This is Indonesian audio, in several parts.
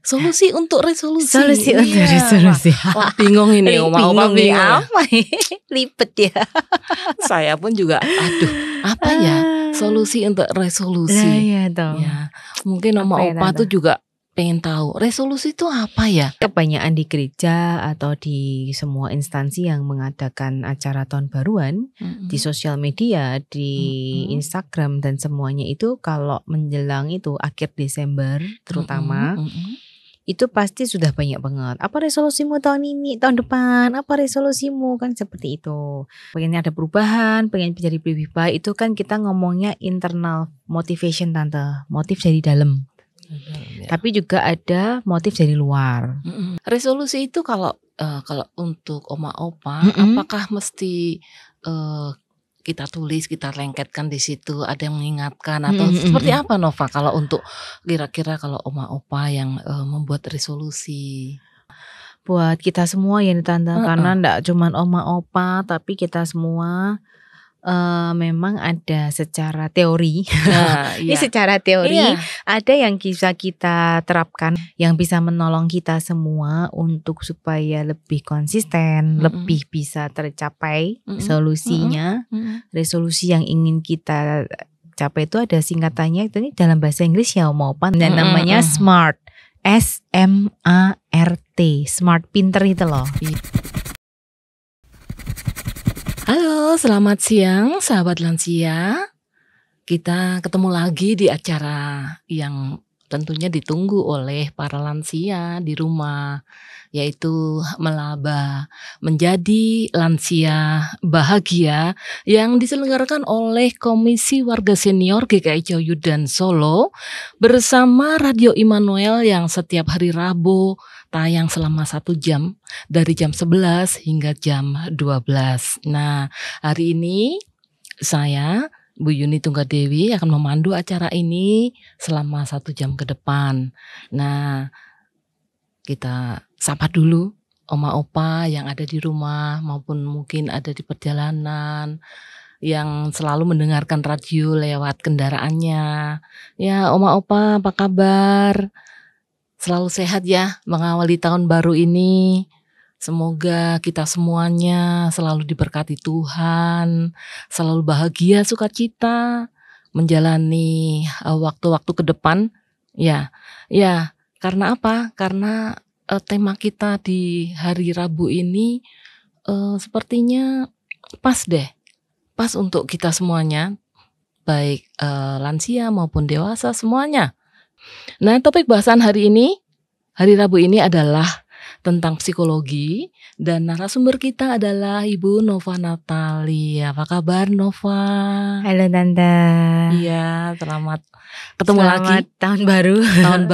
Solusi untuk resolusi. Solusi untuk Iya. resolusi. Wah, bingung ini Oma Bingung nih, bingung. apa Lipet ya. Saya pun juga aduh, apa ya? Solusi untuk Lah resolusi. ya toh. Ya, mungkin Apa ya, Opa tuh Tante? juga pengen tahu resolusi itu apa ya? Kebanyakan di gereja atau di semua instansi yang mengadakan acara tahun baruan, di sosial media, di Instagram dan semuanya itu kalau menjelang itu akhir Desember terutama itu pasti sudah banyak banget. Apa resolusimu tahun ini, tahun depan? Apa resolusimu? Kan seperti itu. Pengen ada perubahan, pengen menjadi lebih baik, itu kan kita ngomongnya internal motivation Tante, motif dari dalam. Ya. Tapi juga ada motif dari luar. Resolusi itu kalau untuk Oma Opa, apakah mesti kita tulis, kita lengketkan di situ, ada yang mengingatkan atau seperti apa Nova kalau untuk kira-kira kalau Oma Opa yang membuat resolusi? Buat kita semua ya Tante, karena enggak cuman Oma Opa tapi kita semua memang ada secara teori. Ini secara teori ada yang bisa kita terapkan yang bisa menolong kita semua untuk supaya lebih konsisten, lebih bisa tercapai solusinya. Resolusi yang ingin kita capai itu ada singkatannya, itu dalam bahasa Inggris ya Oma Opa, dan namanya SMART. SMART, smart, pinter itu loh. Halo, selamat siang sahabat lansia. Kita ketemu lagi di acara yang tentunya ditunggu oleh para lansia di rumah, yaitu Melaba Menjadi Lansia Bahagia yang diselenggarakan oleh Komisi Warga Senior GKI Coyudan Solo bersama Radio Immanuel yang setiap hari Rabu tayang selama 1 jam dari jam 11 hingga jam 12. Nah, hari ini saya Bu Yuni Tunggadewi akan memandu acara ini selama 1 jam ke depan. Nah, kita sapa dulu Oma Opa yang ada di rumah maupun mungkin ada di perjalanan yang selalu mendengarkan radio lewat kendaraannya. Ya, Oma Opa apa kabar? Selalu sehat ya mengawali tahun baru ini. Semoga kita semuanya selalu diberkati Tuhan, selalu bahagia, sukacita menjalani waktu-waktu ke depan. Ya, karena apa? Karena tema kita di hari Rabu ini sepertinya pas deh, pas untuk kita semuanya, baik lansia maupun dewasa semuanya. Nah, topik bahasan hari ini, hari Rabu ini adalah tentang psikologi dan narasumber kita adalah Ibu Nova Natali. Apa kabar Nova? Halo Tante. Iya, selamat ketemu lagi. Tahun baru.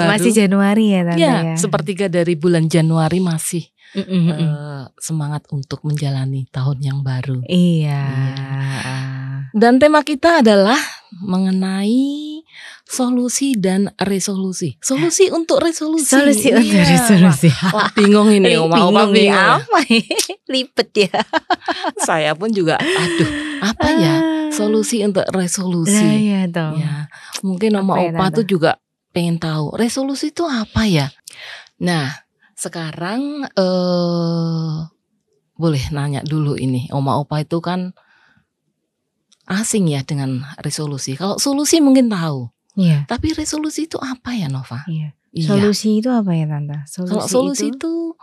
Masih Januari ya Tante ya. Sepertiga dari bulan Januari masih semangat untuk menjalani tahun yang baru. Iya. Dan tema kita adalah mengenai solusi dan resolusi. Solusi untuk resolusi. Solusi untuk resolusi. Wah, bingung ini Oma bingung. Apa Lipet ya. Saya pun juga aduh, apa ya? Solusi untuk resolusi. Lah ya toh. Ya, mungkin Oma Opa tuh juga pengen tahu resolusi itu apa ya? Nah, sekarang boleh nanya dulu ini. Oma Opa itu kan asing ya dengan resolusi. Kalau solusi mungkin tahu. Iya. Tapi resolusi itu apa ya Nova? Iya. Solusi itu apa ya Tante? Kalau solusi itu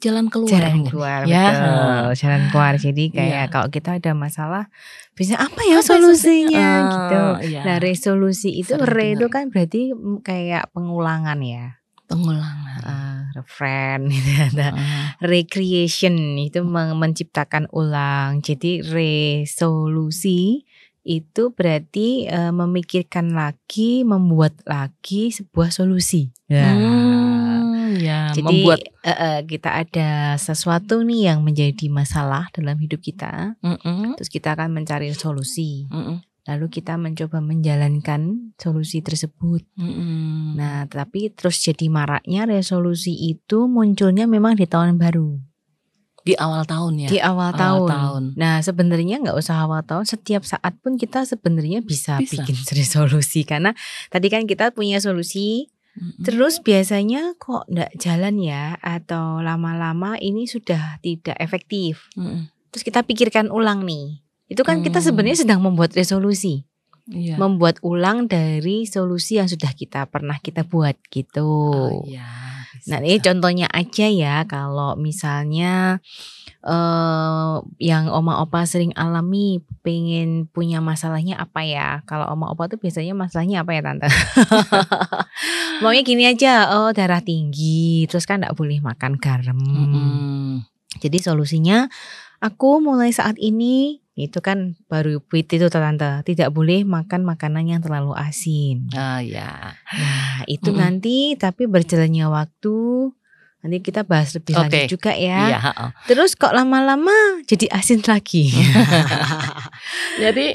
jalan keluar. Jalan keluar, ya. Betul. Jalan keluar. Jadi kayak kalau kita ada masalah, biasanya apa ya solusinya gitu. Nah, resolusi itu itu kan berarti kayak pengulangan ya. Pengulangan. Refrain gitu ada. Recreation itu menciptakan ulang. Jadi resolusi itu berarti memikirkan lagi, membuat lagi sebuah solusi. Ya, jadi membuat kita ada sesuatu nih yang menjadi masalah dalam hidup kita. Terus kita akan mencari solusi. Lalu kita mencoba menjalankan solusi tersebut. Nah, tapi terus jadi maraknya resolusi itu munculnya memang di tahun baru. Di awal tahun ya. Di awal tahun. Nah, sebenarnya nggak usah awal tahun, setiap saat pun kita sebenarnya bisa bikin resolusi. Karena tadi kan kita punya solusi Terus biasanya kok enggak jalan ya, atau lama-lama ini sudah tidak efektif. Terus kita pikirkan ulang nih. Itu kan kita sebenarnya sedang membuat resolusi. Membuat ulang dari solusi yang sudah pernah kita buat gitu. Nah ini contohnya aja ya, kalau misalnya yang oma opa sering alami, pengen punya masalahnya apa ya? Kalau oma opa tuh biasanya masalahnya apa ya tante? Maunya gini aja, darah tinggi, terus kan gak boleh makan garam. Jadi solusinya, aku mulai saat ini itu kan baru itu tante, tidak boleh makan makanan yang terlalu asin. Nah itu nanti tapi berjalannya waktu, nanti kita bahas lebih lanjut juga ya. Terus kok lama-lama jadi asin lagi. Jadi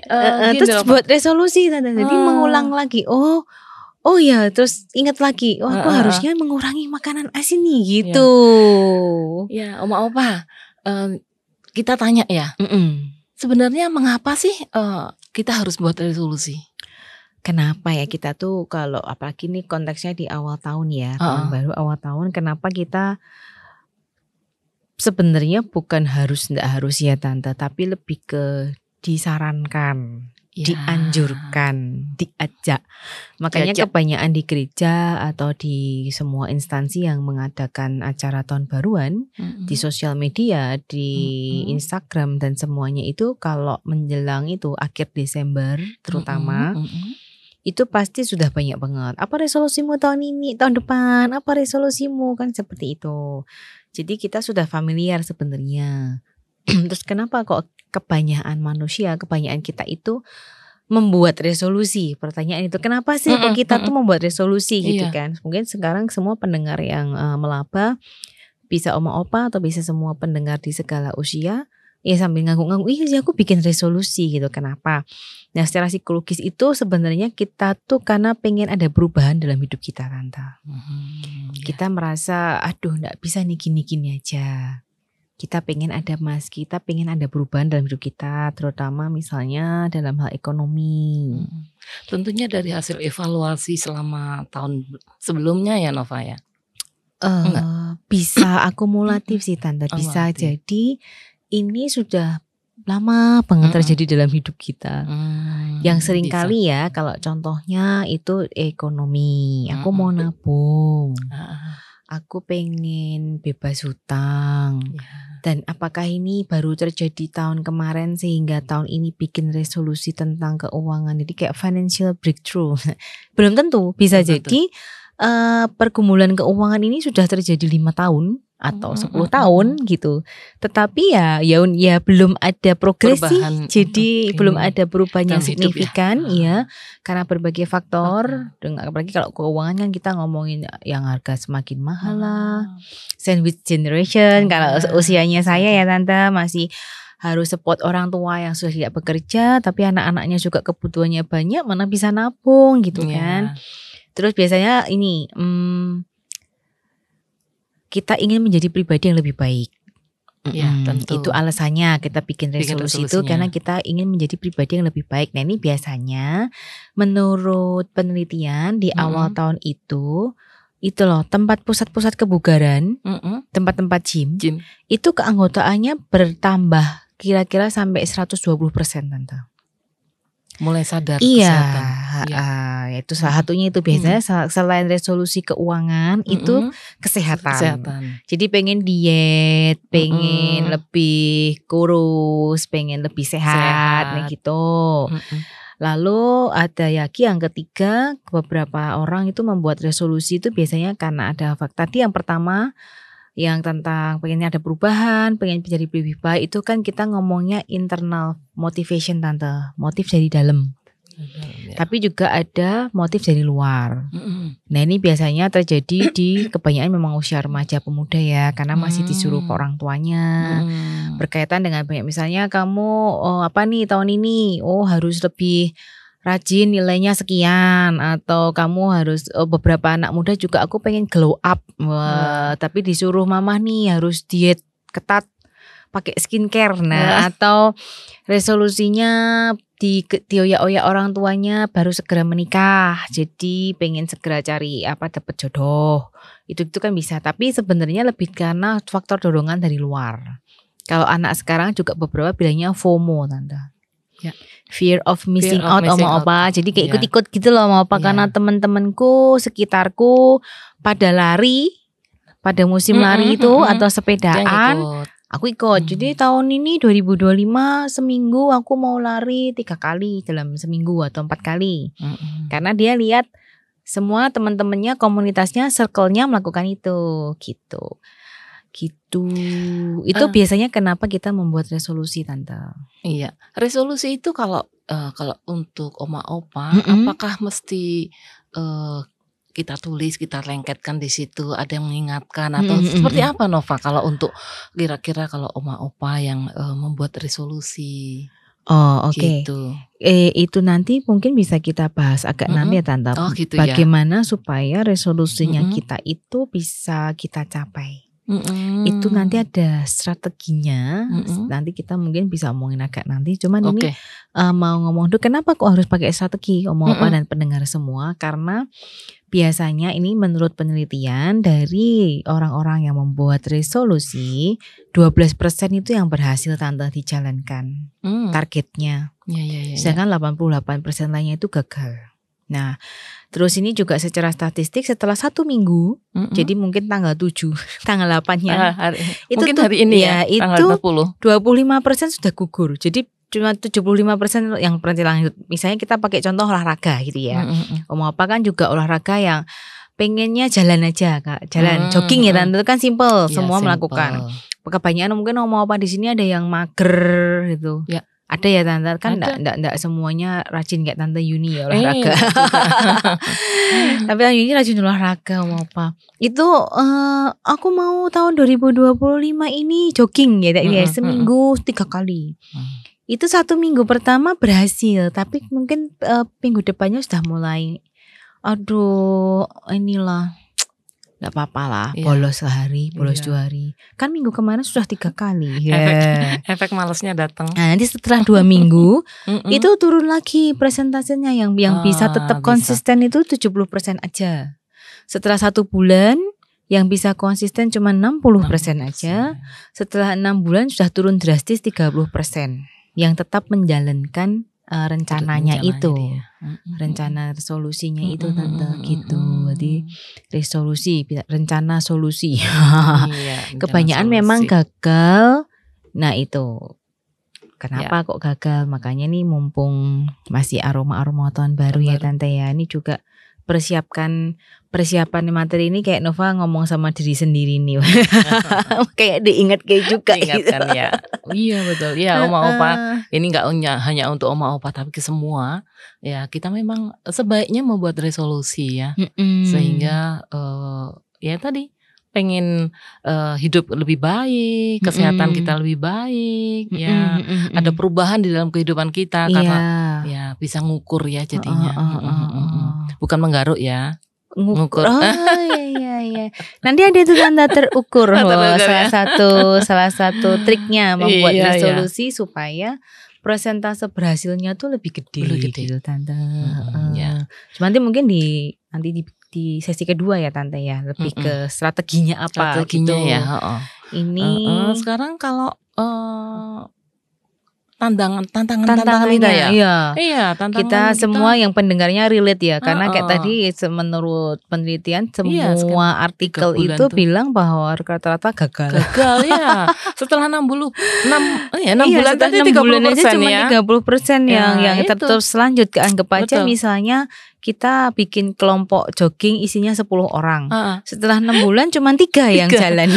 terus buat resolusi tante, jadi mengulang lagi. Oh ya, terus ingat lagi, aku harusnya mengurangi makanan asin nih gitu. Ya, oma opa, kita tanya ya. Sebenarnya mengapa sih kita harus buat resolusi? Kenapa ya kita tuh kalau apalagi nih konteksnya di awal tahun ya, tahun baru awal tahun, kenapa kita sebenarnya bukan nggak harus ya tante, tapi lebih ke disarankan, dianjurkan, diajak. Makanya kebanyakan di gereja atau di semua instansi yang mengadakan acara tahun baruan, di sosial media, di Instagram dan semuanya itu kalau menjelang itu akhir Desember terutama, itu pasti sudah banyak banget. Apa resolusimu tahun ini, tahun depan? Apa resolusimu? Kan seperti itu. Jadi kita sudah familiar sebenarnya. Terus kenapa kok kebanyakan manusia, kebanyakan kita itu membuat resolusi? Pertanyaan itu kenapa sih kok kita tuh membuat resolusi gitu kan? Mungkin sekarang semua pendengar yang melaba, bisa oma opa atau bisa semua pendengar di segala usia, ya sambil ngangguk-ngangguk, iya sih aku bikin resolusi gitu. Kenapa? Nah secara psikologis itu sebenarnya kita tuh karena pengen ada perubahan dalam hidup kita tante. Kita merasa aduh gak bisa nih gini-gini aja. Kita pengen ada perubahan dalam hidup kita, terutama misalnya dalam hal ekonomi. Tentunya dari hasil evaluasi selama tahun sebelumnya ya Nova ya? Bisa akumulatif sih tante, bisa jadi ini sudah lama banget terjadi dalam hidup kita. Yang sering kali ya kalau contohnya itu ekonomi, aku mau nabung. Aku pengen bebas hutang. Dan apakah ini baru terjadi tahun kemarin sehingga tahun ini bikin resolusi tentang keuangan. Jadi kayak financial breakthrough. Belum tentu, bisa jadi pergumulan keuangan ini sudah terjadi 5 tahun atau 10 tahun gitu. Tetapi ya belum ada progresi, jadi belum ada perubahan yang signifikan ya. Karena berbagai faktor, apalagi kalau keuangan kan kita ngomongin yang harga semakin mahal lah. Sandwich generation, kalau usianya saya ya tante masih harus support orang tua yang sudah tidak bekerja, tapi anak-anaknya juga kebutuhannya banyak, mana bisa nabung gitu kan. Terus biasanya ini kita ingin menjadi pribadi yang lebih baik. Tentu. Itu alasannya kita bikin resolusi itu karena kita ingin menjadi pribadi yang lebih baik. Nah ini biasanya menurut penelitian di awal tahun itu loh tempat pusat-pusat kebugaran, tempat-tempat gym, itu keanggotaannya bertambah kira-kira sampai 120% tante. Mulai sadar kesehatan. Itu salah satunya itu biasanya selain resolusi keuangan itu kesehatan. Jadi pengen diet, pengen lebih kurus, pengen lebih sehat. Nih gitu. Lalu ada lagi yang ketiga, beberapa orang itu membuat resolusi itu biasanya karena ada fakta. Tadi yang pertama yang tentang pengennya ada perubahan, pengen menjadi lebih baik, itu kan kita ngomongnya internal motivation tante, motif dari dalam. Tapi juga ada motif dari luar. Nah ini biasanya terjadi di kebanyakan memang usia remaja pemuda ya, karena masih disuruh ke orang tuanya. Berkaitan dengan banyak misalnya kamu apa nih tahun ini, harus lebih rajin nilainya sekian, atau kamu harus beberapa anak muda juga aku pengen glow up, tapi disuruh mama nih harus diet ketat pakai skincare. Nah, atau resolusinya dioyak-oyak orang tuanya baru segera menikah. Jadi pengen segera cari dapet jodoh. Itu kan bisa, tapi sebenarnya lebih karena faktor dorongan dari luar. Kalau anak sekarang juga beberapa bilangnya FOMO, Tante. Ya. Fear of missing out sama apa. Jadi kayak ikut-ikut gitu loh sama apa. Karena teman-temanku sekitarku pada lari, pada musim lari itu atau sepedaan, aku ikut. Jadi tahun ini 2025 seminggu aku mau lari 3 kali dalam seminggu atau 4 kali. Karena dia lihat semua teman-temannya, komunitasnya, circle-nya melakukan itu gitu. Itu biasanya kenapa kita membuat resolusi, Tante? Iya, resolusi itu kalau untuk oma opa, apakah mesti kita tulis, kita lengketkan di situ, ada yang mengingatkan atau seperti apa, Nova? Kalau untuk kira-kira kalau oma opa yang membuat resolusi. Oh, oke. Gitu. Itu nanti mungkin bisa kita bahas agak nanti ya, Tante. Gitu bagaimana supaya resolusinya kita itu bisa kita capai. Itu nanti ada strateginya. Nanti kita mungkin bisa omongin agak nanti. Cuman ini mau ngomong dulu kenapa kok harus pakai strategi, omong apa dan pendengar semua. Karena biasanya ini menurut penelitian dari orang-orang yang membuat resolusi, 12% itu yang berhasil, Tante, dijalankan targetnya. Sedangkan 88% lainnya itu gagal. Nah, terus ini juga secara statistik setelah 1 minggu, jadi mungkin tanggal 7, tanggal 8-nya. Itu mungkin hari ini ya, itu 25% sudah gugur. Jadi cuma 75% yang berhenti lanjut. Misalnya kita pakai contoh olahraga gitu ya. Om apa kan juga olahraga yang pengennya jalan aja, Kak. Jalan, jogging ya, Tante, kan simple, semua melakukan. Kebanyakan mungkin om apa di sini ada yang mager gitu. Ya. Ada ya, Tante, kan enggak semuanya rajin kayak Tante Yuni ya olahraga. Tapi Tante Yuni rajin olahraga mau apa. Itu aku mau tahun 2025 ini jogging ya, seminggu 3 kali. Itu 1 minggu pertama berhasil, tapi mungkin minggu depannya sudah mulai aduh inilah. Gak apa-apa lah, bolos sehari, bolos 2 hari. Kan minggu kemarin sudah 3 kali. Efek malesnya datang. Nah, nanti setelah 2 minggu itu turun lagi presentasenya yang bisa tetap konsisten itu 70% aja. Setelah 1 bulan yang bisa konsisten cuma 60% aja. Setelah 6 bulan sudah turun drastis 30%. Yang tetap menjalankan rencananya itu, rencana resolusinya itu, Tante, gitu. Jadi resolusi, rencana solusi. Kebanyakan memang gagal. Nah itu kenapa kok gagal? Makanya nih mumpung masih aroma tahun baru ya, Tante ya. Ini juga persiapan materi ini kayak Nova ngomong sama diri sendiri nih. Kayak diingat kayak juga diingatkan gitu. Ya. Iya betul. Ya, oma opa ini enggak hanya untuk oma opa tapi ke semua. Ya, kita memang sebaiknya membuat resolusi ya. Sehingga ya tadi pengen hidup lebih baik, kesehatan kita lebih baik, ya ada perubahan di dalam kehidupan kita karena ya bisa ngukur ya jadinya. Bukan menggaruk ya. Ngukur. Oh iya. Nanti ada itu tanda terukur. Salah satu triknya membuat resolusi supaya persentase berhasilnya tuh lebih gede. Gitu, Tante. Cuma nanti mungkin di sesi kedua ya, Tante ya, lebih ke strateginya apa gitu. Ya. Ini sekarang kalau tantangan kita ya. Iya, tantangan kita semua yang pendengarnya relate ya, karena kayak tadi menurut penelitian semua artikel itu bilang bahwa rata-rata gagal. Ya. Setelah 6 bulan tadi 6 bulan aja cuma 30% yang tetap selanjut. Anggap aja misalnya kita bikin kelompok jogging isinya 10 orang. Setelah 6 bulan cuma 3 yang jalan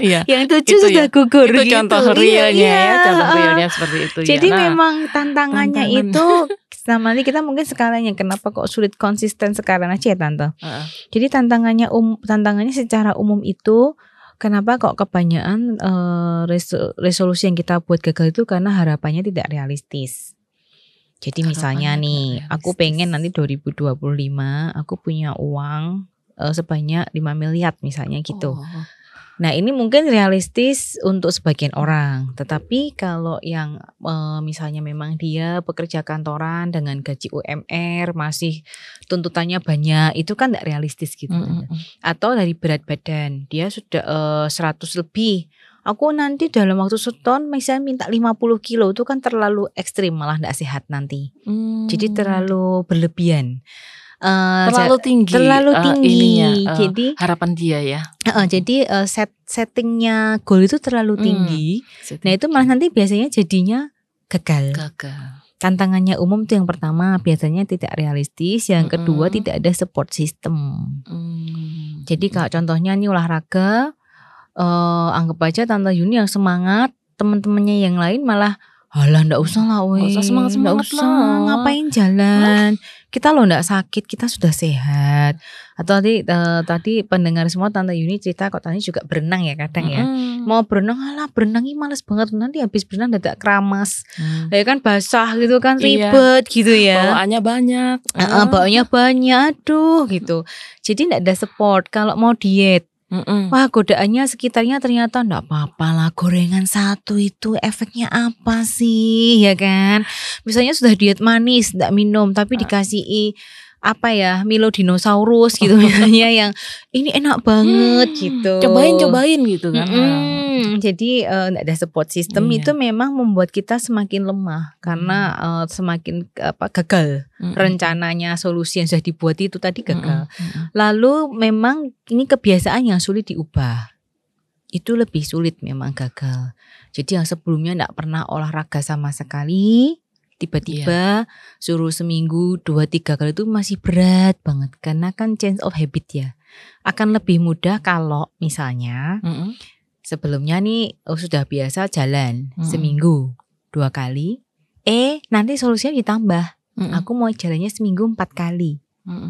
ya. Yang 7 sudah gugur itu gitu. Contoh realnya ya, contoh realnya seperti itu. Jadi memang tantangannya itu sama nanti kita mungkin sekalian kenapa kok sulit konsisten sekarang aja ya, Tante. Jadi tantangannya secara umum itu kenapa kok kebanyakan resolusi yang kita buat gagal itu karena harapannya tidak realistis. Jadi misalnya nih, aku pengen nanti 2025 aku punya uang sebanyak 5 miliar misalnya gitu. Nah ini mungkin realistis untuk sebagian orang, tetapi kalau yang misalnya memang dia pekerja kantoran dengan gaji UMR masih tuntutannya banyak, itu kan tidak realistis gitu. Atau dari berat badan, dia sudah 100 lebih, aku nanti dalam waktu setahun misalnya minta 50 kilo, itu kan terlalu ekstrim, malah tidak sehat nanti. Jadi terlalu berlebihan. Terlalu tinggi ininya, jadi harapan dia ya. Jadi settingnya goal itu terlalu tinggi. Nah itu malah nanti biasanya jadinya gagal. Tantangannya umum tuh yang pertama biasanya tidak realistis, yang kedua tidak ada support system. Jadi kalau contohnya nih olahraga, anggap aja Tante Yuni yang semangat, teman-temannya yang lain malah halah ndak usah lah weh. Nggak usah semangat-semangat lah. Ngapain jalan? Kita loh ndak sakit, kita sudah sehat. Atau tadi pendengar semua Tante Yuni cerita kok tadi juga berenang ya kadang ya. Mau berenang, alah berenangnya males banget, nanti habis berenang dadak keramas. Ya kan basah gitu kan, ribet gitu ya. Bawaannya banyak. Bawaannya banyak, aduh gitu. Jadi ndak ada support kalau mau diet. Wah godaannya sekitarnya ternyata enggak apa-apa lah, gorengan satu itu efeknya apa sih ya kan. Misalnya sudah diet manis enggak minum tapi dikasih apa ya Milo dinosaurus gitu misalnya yang ini enak banget gitu. Cobain gitu kan. Jadi enggak ada support system itu memang membuat kita semakin lemah karena semakin gagal. Rencananya solusi yang sudah dibuat itu tadi gagal. Lalu memang ini kebiasaan yang sulit diubah. Itu lebih sulit memang gagal. Jadi yang sebelumnya enggak pernah olahraga sama sekali, tiba-tiba suruh seminggu 2-3 kali itu masih berat banget karena kan change of habit ya. Akan lebih mudah kalau misalnya sebelumnya nih sudah biasa jalan seminggu 2 kali, nanti solusinya ditambah. Aku mau jalannya seminggu 4 kali.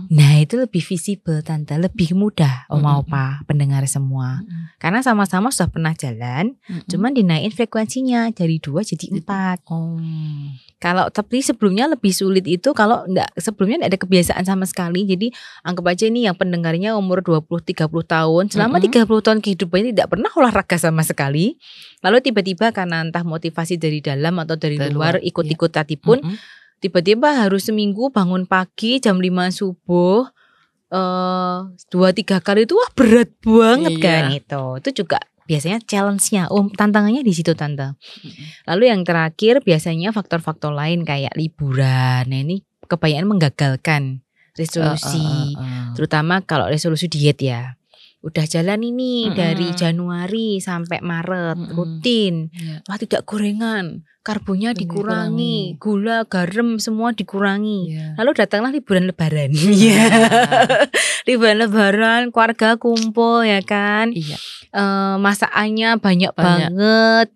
Nah itu lebih visible Tante, lebih mudah Oma-opa pendengar semua. Karena sama-sama sudah pernah jalan, cuman dinaikin frekuensinya dari 2 jadi 4. Kalau tapi sebelumnya lebih sulit itu kalau sebelumnya enggak ada kebiasaan sama sekali. Jadi anggap aja ini yang pendengarnya umur 20-30 tahun, selama 30 tahun kehidupannya tidak pernah olahraga sama sekali. Lalu tiba-tiba karena entah motivasi dari dalam atau dari luar ikut-ikut tadi pun tiba-tiba harus seminggu bangun pagi jam 5 subuh 2-3 kali itu wah berat banget kan itu juga biasanya challenge-nya, tantangannya di situ Tante. Lalu yang terakhir biasanya faktor-faktor lain kayak liburan. Nah ini kebanyakan menggagalkan resolusi, terutama kalau resolusi diet ya. Udah jalan ini dari Januari sampai Maret rutin, wah tidak gorengan, karbonya dikurangi, gula, garam semua dikurangi. Lalu datanglah liburan lebaran. Liburan lebaran, keluarga kumpul ya kan. Masakannya banyak banget.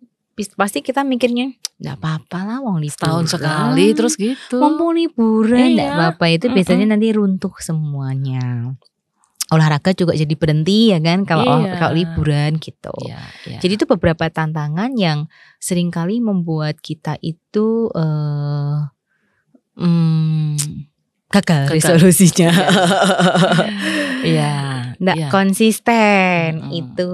Pasti kita mikirnya enggak apa-apa lah wong liburan. Setahun sekali terus gitu. Mumpung liburan enggak apa-apa, itu biasanya nanti runtuh semuanya. Olahraga juga jadi berhenti ya kan kalau liburan gitu. Jadi itu beberapa tantangan yang seringkali membuat kita itu gagal resolusinya. Nggak konsisten itu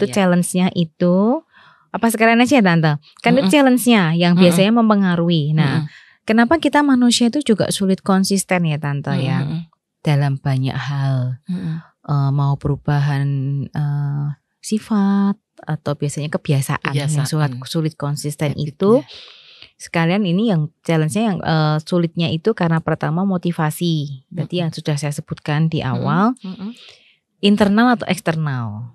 challenge-nya itu. Apa sekarang aja ya Tante? Kan itu challenge-nya yang biasanya mempengaruhi. Nah, kenapa kita manusia itu juga sulit konsisten ya Tante ya? Dalam banyak hal, mau perubahan sifat atau biasanya kebiasaan yang sulit konsisten itu. Sekalian ini yang challenge-nya yang sulitnya itu karena pertama motivasi. Berarti yang sudah saya sebutkan di awal, internal atau eksternal.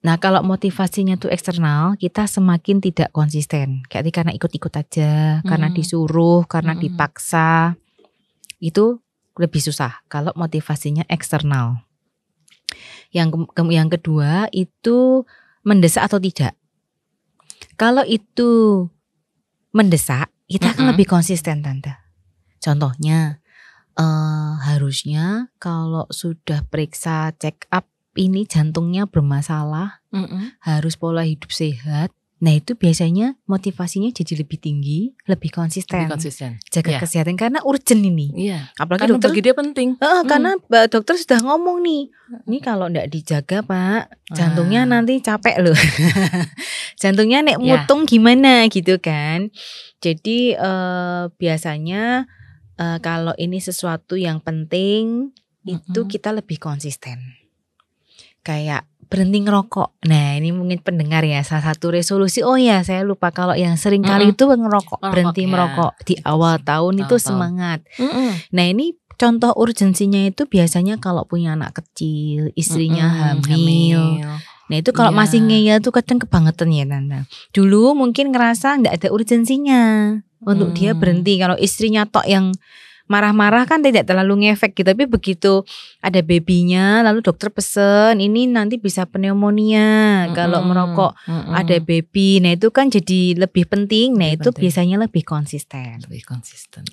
Nah kalau motivasinya tuh eksternal, kita semakin tidak konsisten. Kayak karena ikut-ikut aja, karena disuruh, karena dipaksa, itu lebih susah kalau motivasinya eksternal. Yang kedua itu mendesak atau tidak. Kalau itu mendesak, kita akan lebih konsisten Tante. Contohnya harusnya kalau sudah periksa check up ini jantungnya bermasalah, harus pola hidup sehat, Nah itu biasanya motivasinya jadi lebih tinggi, lebih konsisten. Jaga kesehatan karena urgent ini. Apalagi karena dokter, bagi dia penting. Karena dokter sudah ngomong nih, ini kalau enggak dijaga Pak, jantungnya nanti capek loh. Jantungnya nek mutung gimana gitu kan. Jadi biasanya kalau ini sesuatu yang penting itu kita lebih konsisten. Kayak berhenti ngerokok. Nah ini mungkin pendengar ya, salah satu resolusi. Oh ya saya lupa, kalau yang sering kali itu ngerokok, berhenti merokok di awal tahun itu semangat. Nah ini contoh urgensinya itu biasanya kalau punya anak kecil, istrinya hamil. Nah itu kalau masih ngeyel tuh kadang kebangetan ya Tante. Dulu mungkin ngerasa gak ada urgensinya untuk dia berhenti. Kalau istrinya tok yang marah-marah kan tidak terlalu ngefek gitu. Tapi begitu ada babynya, lalu dokter pesen ini nanti bisa pneumonia kalau merokok ada baby. Nah itu kan jadi lebih penting. Nah itu biasanya lebih konsisten.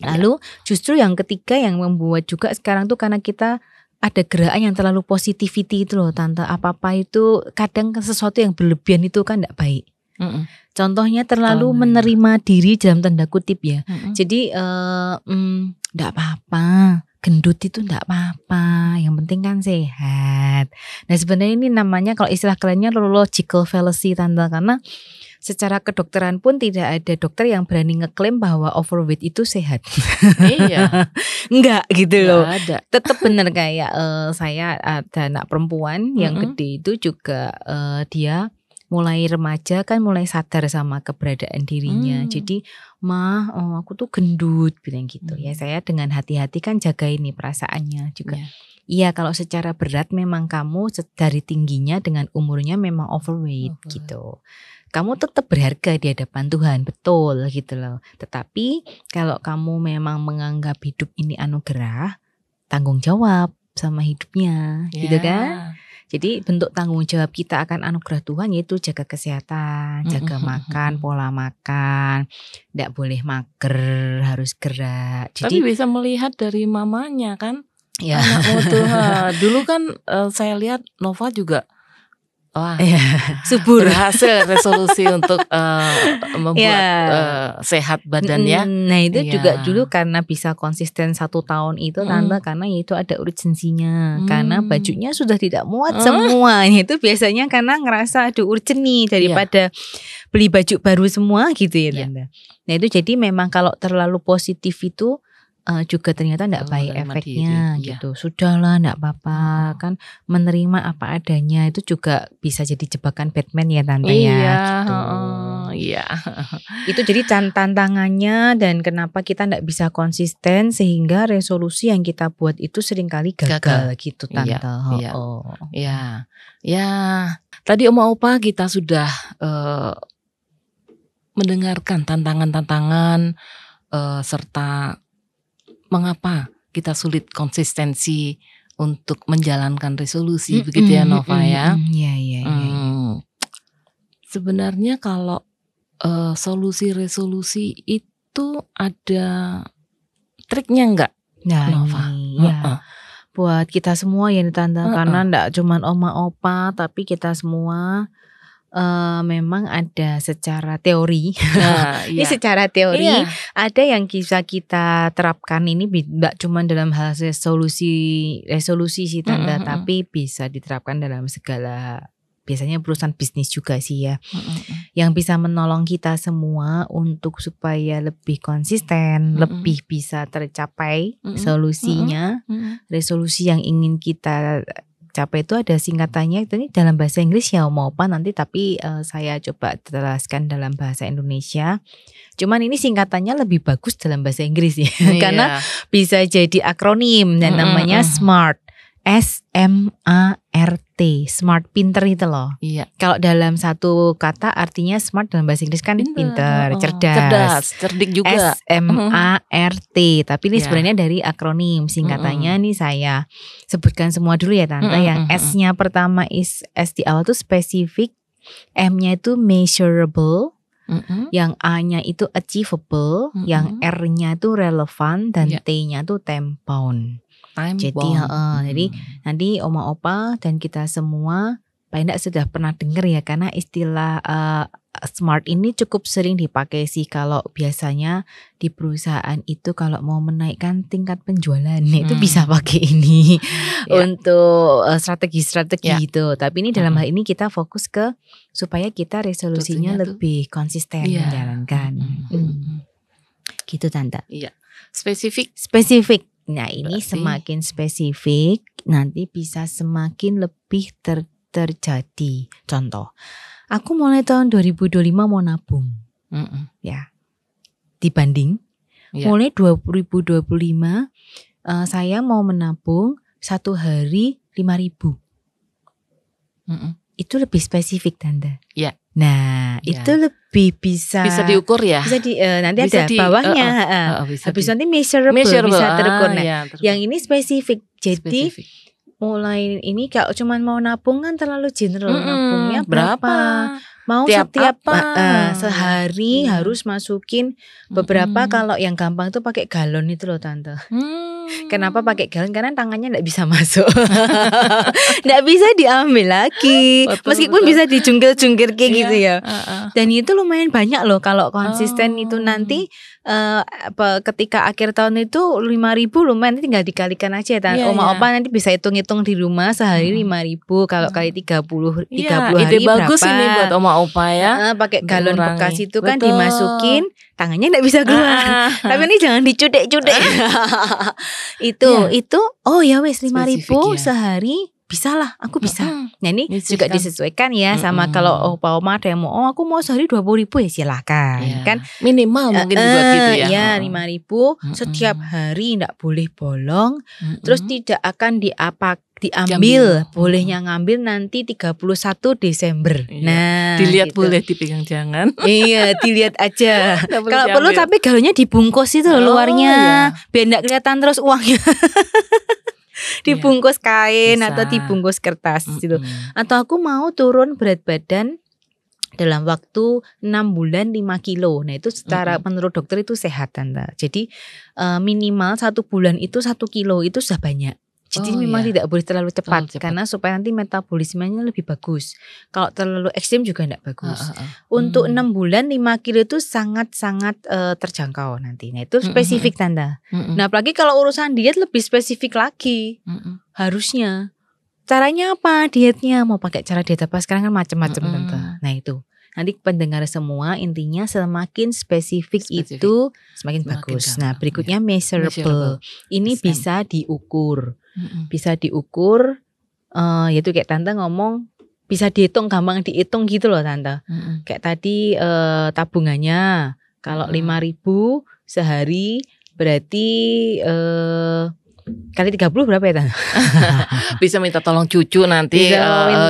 Lalu justru yang ketiga yang membuat juga sekarang tuh karena kita ada gerakan yang terlalu positivity itu loh Tante. Apa-apa itu kadang sesuatu yang berlebihan itu kan gak baik. Contohnya terlalu menerima diri dalam tanda kutip ya. Jadi gak apa-apa, gendut itu gak apa-apa, yang penting kan sehat. Nah sebenarnya ini namanya kalau istilah kerennya logical fallacy Tante. Karena secara kedokteran pun tidak ada dokter yang berani ngeklaim bahwa overweight itu sehat. Iya. Enggak gitu loh. Tetap benar kayak saya ada anak perempuan yang gede itu juga dia mulai remaja kan mulai sadar sama keberadaan dirinya. Jadi aku tuh gendut bilang gitu ya. Saya dengan hati-hati kan jaga ini perasaannya juga. Iya kalau secara berat memang kamu dari tingginya dengan umurnya memang overweight gitu. Kamu tetap berharga di hadapan Tuhan, betul gitu loh. Tetapi kalau kamu memang menganggap hidup ini anugerah, tanggung jawab sama hidupnya gitu kan. Jadi bentuk tanggung jawab kita akan anugerah Tuhan yaitu jaga kesehatan, jaga makan, pola makan, tidak boleh mager, harus gerak. Tapi bisa melihat dari mamanya kan, anakmu tuh. Dulu kan saya lihat Nova juga subur, berhasil resolusi untuk membuat sehat badannya. Nah itu juga dulu karena bisa konsisten 1 tahun itu Tante, karena itu ada urgensinya. Karena bajunya sudah tidak muat semua. Itu biasanya karena ngerasa aduh urgent nih daripada beli baju baru semua gitu ya Tante. Nah itu jadi memang kalau terlalu positif itu juga ternyata enggak baik efeknya gitu. Sudahlah enggak apa-apa, kan menerima apa adanya itu juga bisa jadi jebakan Batman ya Tante ya gitu. Iya. Itu jadi tantangannya dan kenapa kita enggak bisa konsisten sehingga resolusi yang kita buat itu seringkali gagal gitu Tante. Ya. Tadi Oma Opa kita sudah mendengarkan tantangan-tantangan serta mengapa kita sulit konsistensi untuk menjalankan resolusi begitu ya Nova ya. Iya. Sebenarnya kalau solusi resolusi itu ada triknya enggak Nova? Buat kita semua ya Tante, karena enggak cuman Oma Opa tapi kita semua memang ada secara teori. Ini secara teori ada yang bisa kita terapkan ini tidak cuma dalam hal resolusi sih Tante, tapi bisa diterapkan dalam segala, biasanya perusahaan bisnis juga sih ya. Yang bisa menolong kita semua untuk supaya lebih konsisten, lebih bisa tercapai solusinya. Resolusi yang ingin kita capai itu ada singkatannya, itu ini dalam bahasa Inggris ya Oma Opa nanti, tapi saya coba jelaskan dalam bahasa Indonesia. Cuman ini singkatannya lebih bagus dalam bahasa Inggris ya, karena bisa jadi akronim dan namanya SMART. SMART, smart, pinter itu loh. Kalau dalam satu kata artinya smart dalam bahasa Inggris kan pinter, cerdas, cerdik juga. SMART, tapi ini sebenarnya dari akronim singkatannya nih saya sebutkan semua dulu ya Tante. Yang S-nya pertama S di awal tuh spesifik, M-nya itu measurable, yang A-nya itu achievable, yang R-nya itu relevant, dan T-nya tuh time bound. Jadi nanti Oma Opa dan kita semua paling tidak sudah pernah dengar ya, karena istilah SMART ini cukup sering dipakai sih kalau biasanya di perusahaan itu kalau mau menaikkan tingkat penjualan itu bisa pakai ini untuk strategi-strategi gitu. Tapi ini dalam hal ini kita fokus ke supaya kita resolusinya lebih konsisten menjalankan. Gitu Tante. Iya. Spesifik. Nah ini semakin spesifik nanti bisa semakin lebih terjadi. Contoh, aku mulai tahun 2025 mau nabung, ya. Dibanding mulai 2025 saya mau menabung 1 hari 5.000. Itu lebih spesifik Tante. Ya. Nah itu lebih bisa diukur ya. Bisa nanti bisa ada bawahnya. Habis nanti measurable bisa terukur. Nah yang ini spesifik. Jadi mulai ini kalau cuman mau nabung kan terlalu general. Nabungnya berapa? Mau setiap sehari harus masukin beberapa. Kalau yang gampang tuh pakai galon itu loh Tante. Kenapa pakai galon? Karena tangannya nggak bisa masuk, nggak bisa diambil lagi. Meskipun bisa dijungkir-jungkir kayak gitu ya. Dan itu lumayan banyak loh kalau konsisten itu nanti ketika akhir tahun itu 5.000 lumayan, tinggal dikalikan aja ya. Oma opa nanti bisa hitung-hitung di rumah sehari 5.000 kalau kali 30 hari ide berapa. Bagus ini buat oma opa ya. Pakai galon bekas itu kan dimasukin, tangannya nggak bisa keluar. Tapi ini jangan dicudek-cudek. Itu oh ya wes 5.000 sehari bisa lah, aku bisa. Nah ini juga disesuaikan ya sama kalau opa oma ada yang mau aku mau sehari 20.000 ya silahkan kan minimal mungkin buat gitu ya. Ya 5.000 setiap hari nggak boleh bolong. Terus tidak akan diambil, bolehnya ngambil nanti 31 Desember. Nah, dilihat gitu. Boleh dipegang jangan. Iya, dilihat aja. Kalau perlu tapi galonnya dibungkus itu luarnya, biar enggak kelihatan terus uangnya. Dibungkus kain atau dibungkus kertas gitu. Atau aku mau turun berat badan dalam waktu 6 bulan 5 kilo. Nah itu secara menurut dokter itu sehat Tante. Jadi minimal 1 bulan itu 1 kilo itu sudah banyak. Jadi memang tidak boleh terlalu cepat karena supaya nanti metabolismenya lebih bagus. Kalau terlalu ekstrim juga tidak bagus. Untuk 6 bulan 5 kilo itu sangat-sangat terjangkau nanti. Nah itu spesifik Tante. Nah apalagi kalau urusan diet lebih spesifik lagi. Harusnya. Caranya apa dietnya? Mau pakai cara diet apa? Sekarang kan macam-macam Tante. Nah itu. Nanti pendengar semua intinya semakin spesifik itu semakin bagus. Nah berikutnya measurable. Ini bisa diukur. Bisa diukur, yaitu kayak Tante ngomong bisa dihitung, gampang dihitung gitu loh Tante. Kayak tadi tabungannya kalau 5.000 sehari berarti kali 30 berapa ya Tante? Bisa minta tolong cucu nanti.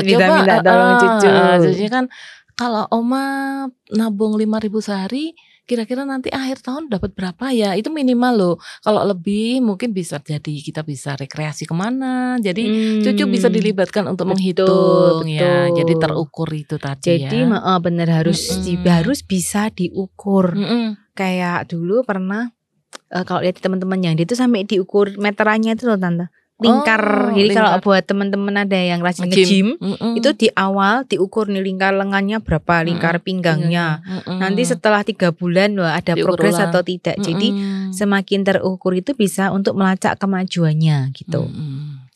Bisa minta tolong cucu. Jadi kan kalau oma nabung 5.000 sehari, kira-kira nanti akhir tahun dapat berapa ya? Itu minimal loh. Kalau lebih mungkin bisa jadi kita bisa rekreasi kemana. Jadi cucu bisa dilibatkan untuk menghitung ya. Jadi terukur itu tadi. Jadi benar harus bisa diukur. Kayak dulu pernah kalau lihat teman-teman yang itu sampai diukur meterannya itu loh Tante. Lingkar. Jadi kalau buat teman-teman ada yang rajin nge-gym, itu di awal diukur nih lingkar lengannya berapa, lingkar pinggangnya. Nanti setelah 3 bulan ada progres atau tidak. Jadi semakin terukur itu bisa untuk melacak kemajuannya gitu.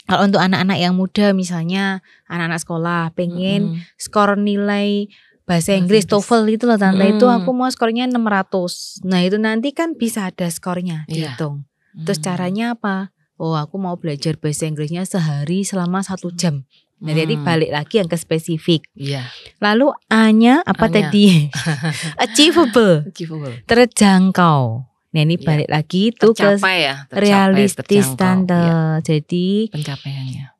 Kalau untuk anak-anak yang muda misalnya anak-anak sekolah pengen skor nilai bahasa Inggris TOEFL itu loh Tante, itu aku mau skornya 600. Nah itu nanti kan bisa ada skornya dihitung. Terus caranya apa? Oh aku mau belajar bahasa Inggrisnya sehari selama 1 jam. Nah jadi balik lagi yang ke spesifik. Lalu A-nya apa tadi? Achievable. Terjangkau. Nah ini balik lagi itu ke realistis Tante. Jadi pencapaiannya.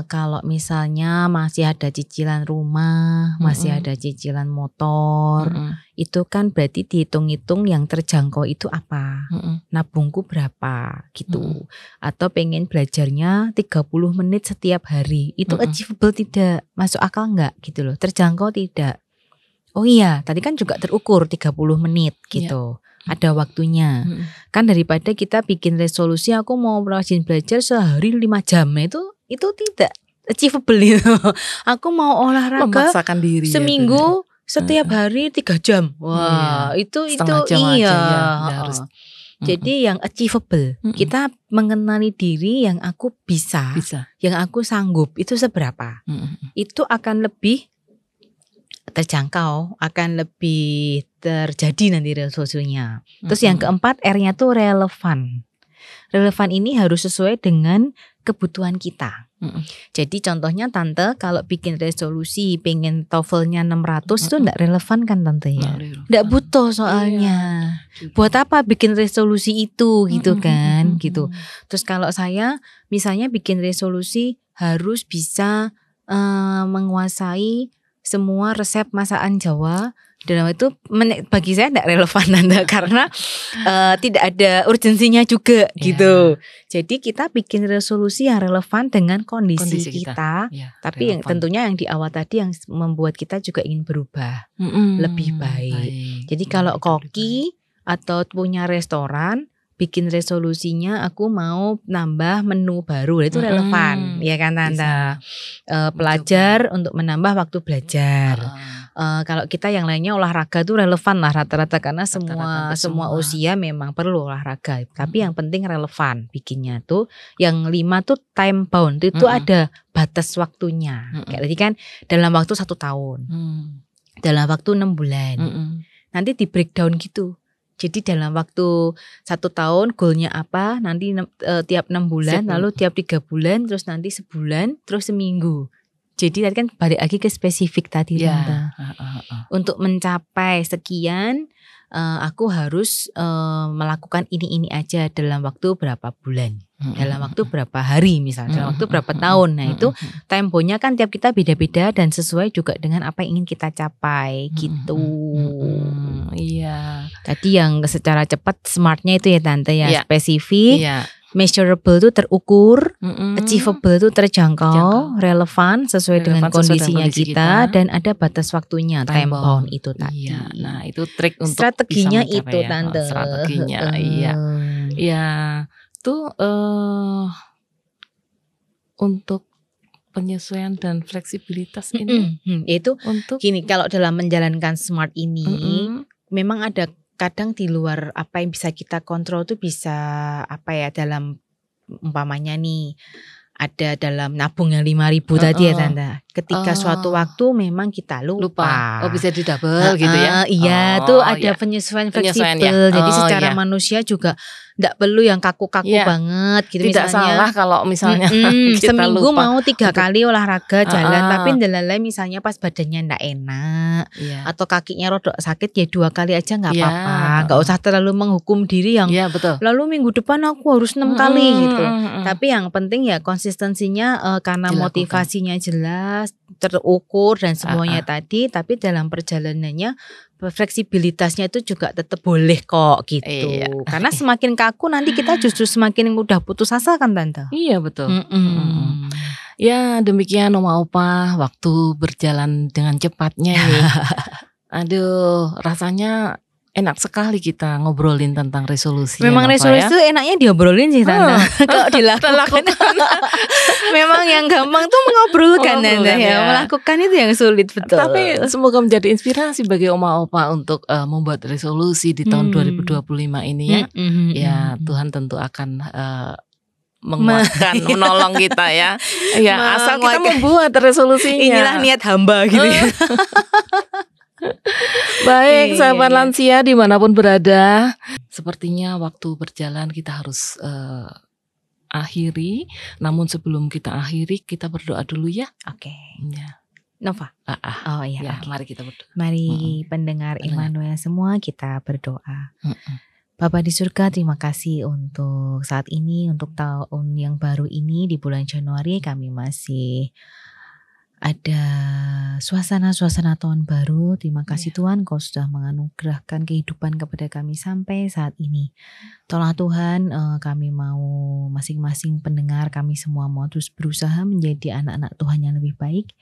Kalau misalnya masih ada cicilan rumah, masih ada cicilan motor, itu kan berarti dihitung-hitung yang terjangkau itu apa, nabungku berapa gitu. Atau pengen belajarnya 30 menit setiap hari, itu achievable tidak, masuk akal enggak gitu loh, terjangkau tidak. Oh iya, tadi kan juga terukur 30 menit gitu. Ada waktunya. Kan daripada kita bikin resolusi aku mau rajin belajar sehari 5 jam, itu tidak achievable itu. Aku mau olahraga memaksakan diri seminggu setiap hari 3 jam. Wah, itu Setengah jam aja iya. ya, nggak harus. Jadi yang achievable, kita mengenali diri yang aku bisa, yang aku sanggup itu seberapa. Itu akan lebih terjangkau, akan lebih terjadi nanti resolusinya. Terus yang keempat, R-nya tuh relevan. Relevan ini harus sesuai dengan kebutuhan kita. Jadi contohnya Tante kalau bikin resolusi pengen TOEFL-nya 600 itu enggak relevan kan Tante ya? Enggak butuh soalnya. Buat apa bikin resolusi itu gitu kan gitu. Terus kalau saya misalnya bikin resolusi harus bisa menguasai semua resep masakan Jawa. Dalam itu bagi saya tidak relevan Tante karena tidak ada urgensinya juga gitu. Jadi kita bikin resolusi yang relevan dengan kondisi kita. Tapi yang tentunya yang di awal tadi yang membuat kita juga ingin berubah lebih baik. Jadi kalau koki atau punya restoran bikin resolusinya aku mau nambah menu baru itu relevan ya kan Tante. Pelajar untuk menambah waktu belajar. Kalau kita yang lainnya olahraga tuh relevan lah rata-rata karena semua usia memang perlu olahraga. Tapi yang penting relevan bikinnya tuh. Yang 5 tuh time bound itu ada batas waktunya. Kayak tadi kan dalam waktu 1 tahun, dalam waktu 6 bulan. Nanti di breakdown gitu. Jadi dalam waktu 1 tahun goalnya apa, nanti tiap 6 bulan, lalu tiap 3 bulan, terus nanti sebulan, terus seminggu. Jadi tadi kan balik lagi ke spesifik tadi Tante. Untuk mencapai sekian, aku harus melakukan ini aja dalam waktu berapa bulan, dalam waktu berapa hari misalnya, dalam waktu berapa tahun. Nah itu temponya kan tiap kita beda-beda dan sesuai juga dengan apa yang ingin kita capai gitu. Iya. Tadi yang secara cepat smartnya itu ya Tante ya, spesifik. Measurable itu terukur, achievable itu terjangkau, relevan sesuai dengan kondisinya kita, dan ada batas waktunya, time bound itu tadi. Nah itu trik untuk strateginya bisa mencapai itu Tante. Strateginya, iya. Tuh untuk penyesuaian dan fleksibilitas ini, itu untuk gini kalau dalam menjalankan smart ini, memang ada kadang di luar apa yang bisa kita kontrol tuh bisa apa ya dalam umpamanya nih ada dalam nabung yang 5.000 tadi ya Tante. Ketika suatu waktu memang kita lupa. Oh bisa didouble gitu ya? Iya tuh ada penyesuaian fleksibel. Jadi secara manusia juga tidak perlu yang kaku-kaku banget gitu. Tidak misalnya, salah kalau misalnya kita seminggu lupa mau 3 kali olahraga jalan, tapi ndelala misalnya pas badannya ndak enak atau kakinya rodok sakit ya 2 kali aja nggak apa-apa. Nggak usah terlalu menghukum diri yang lalu minggu depan aku harus 6 kali gitu. Tapi yang penting ya konsistensinya karena motivasinya jelas, terukur dan semuanya tadi. Tapi dalam perjalanannya fleksibilitasnya itu juga tetap boleh kok gitu. Karena semakin kaku nanti kita justru semakin mudah putus asa kan Tante. Iya betul. Ya demikian Oma Opa, waktu berjalan dengan cepatnya nih. Aduh rasanya enak sekali kita ngobrolin tentang resolusi. Memang resolusi itu enaknya diobrolin sih Tante. Kalau dilakukan memang yang gampang tuh mengobrolkan Tante ya. Melakukan itu yang sulit betul. Tapi semoga menjadi inspirasi bagi Oma Opa untuk membuat resolusi di tahun 2025 ini ya. Ya Tuhan tentu akan menguatkan, menolong kita ya. Ya asal kita membuat resolusinya. Inilah niat hamba gitu ya. Baik sahabat lansia dimanapun berada, sepertinya waktu berjalan kita harus akhiri. Namun sebelum kita akhiri kita berdoa dulu ya. Oke. Ya. Nova. Oh iya. Ya, mari kita berdoa. Mari pendengar Immanuel semua kita berdoa. Bapa di surga, terima kasih untuk saat ini, untuk tahun yang baru ini di bulan Januari kami masih ada suasana-suasana tahun baru. Terima kasih Tuhan Kau sudah menganugerahkan kehidupan kepada kami sampai saat ini. Tolong Tuhan kami mau masing-masing pendengar kami semua mau terus berusaha menjadi anak-anak Tuhan yang lebih baik,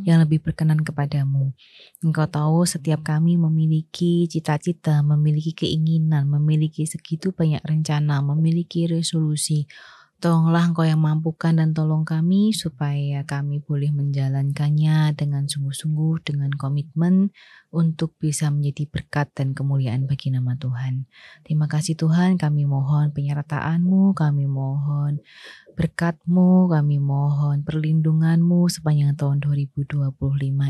yang lebih berkenan kepadamu. Engkau tahu setiap kami memiliki cita-cita, memiliki keinginan, memiliki segitu banyak rencana, memiliki resolusi. Tolonglah Engkau yang mampukan dan tolong kami supaya kami boleh menjalankannya dengan sungguh-sungguh, dengan komitmen untuk bisa menjadi berkat dan kemuliaan bagi nama Tuhan. Terima kasih Tuhan, kami mohon penyertaan-Mu, kami mohon berkat-Mu, kami mohon perlindungan-Mu sepanjang tahun 2025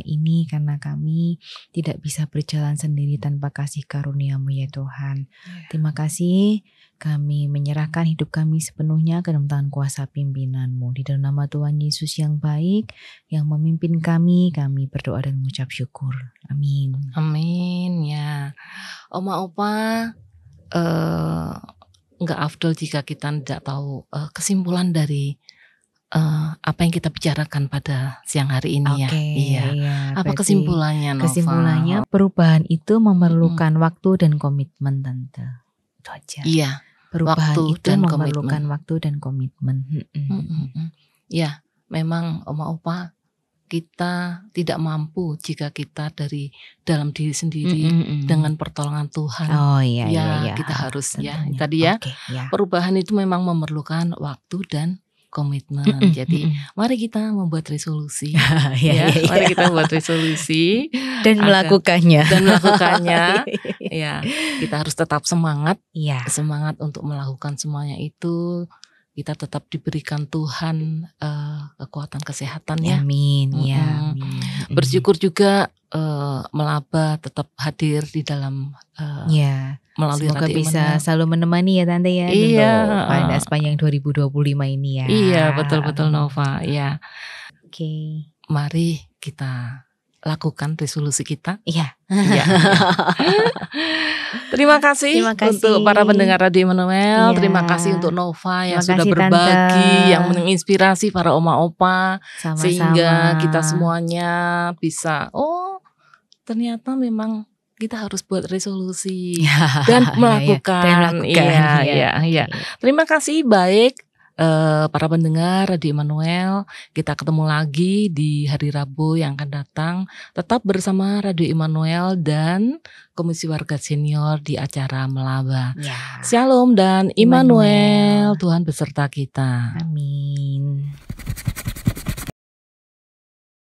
ini, karena kami tidak bisa berjalan sendiri tanpa kasih karunia-Mu ya Tuhan. Terima kasih. Kami menyerahkan hidup kami sepenuhnya ke dalam tangan kuasa pimpinan-Mu. Di dalam nama Tuhan Yesus yang baik, yang memimpin kami berdoa dan mengucap syukur. Amin. Amin ya. Oma Opa, enggak afdol jika kita tidak tahu kesimpulan dari apa yang kita bicarakan pada siang hari ini ya. Iya. Apa kesimpulannya, Nova? Kesimpulannya, perubahan itu memerlukan waktu dan komitmen, Tante. Itu aja. Iya. Perubahan waktu itu dan memerlukan komitmen. waktu dan komitmen. Ya, memang Oma Opa, kita tidak mampu jika kita dari dalam diri sendiri dengan pertolongan Tuhan. Oh iya. Kita harus tentunya. ya. Tadi ya, ya. Perubahan itu memang memerlukan waktu dan komitmen. Jadi mari kita membuat resolusi. Mari kita membuat resolusi dan melakukannya. Ya, kita harus tetap semangat. Iya. Semangat untuk melakukan semuanya itu. Kita tetap diberikan Tuhan kekuatan kesehatan ya. Amin. Bersyukur juga Melaba tetap hadir di dalam melalui semoga Radio bisa Immanuel. Selalu menemani ya Tante ya. Iya. Pada sepanjang 2025 ini ya. Iya, betul Nova. Ya. Oke. Mari kita lakukan resolusi kita. Iya. Terima kasih untuk para pendengar Radio Immanuel. Terima kasih untuk Nova yang sudah berbagi, yang menginspirasi para oma opa. Sama-sama. Sehingga kita semuanya bisa, ternyata memang kita harus buat resolusi dan melakukan. Iya. Terima kasih. Baik. Para pendengar Radio Immanuel, kita ketemu lagi di hari Rabu yang akan datang. Tetap bersama Radio Immanuel dan Komisi Warga Senior di acara Melaba. Shalom dan Immanuel, Tuhan beserta kita. Amin.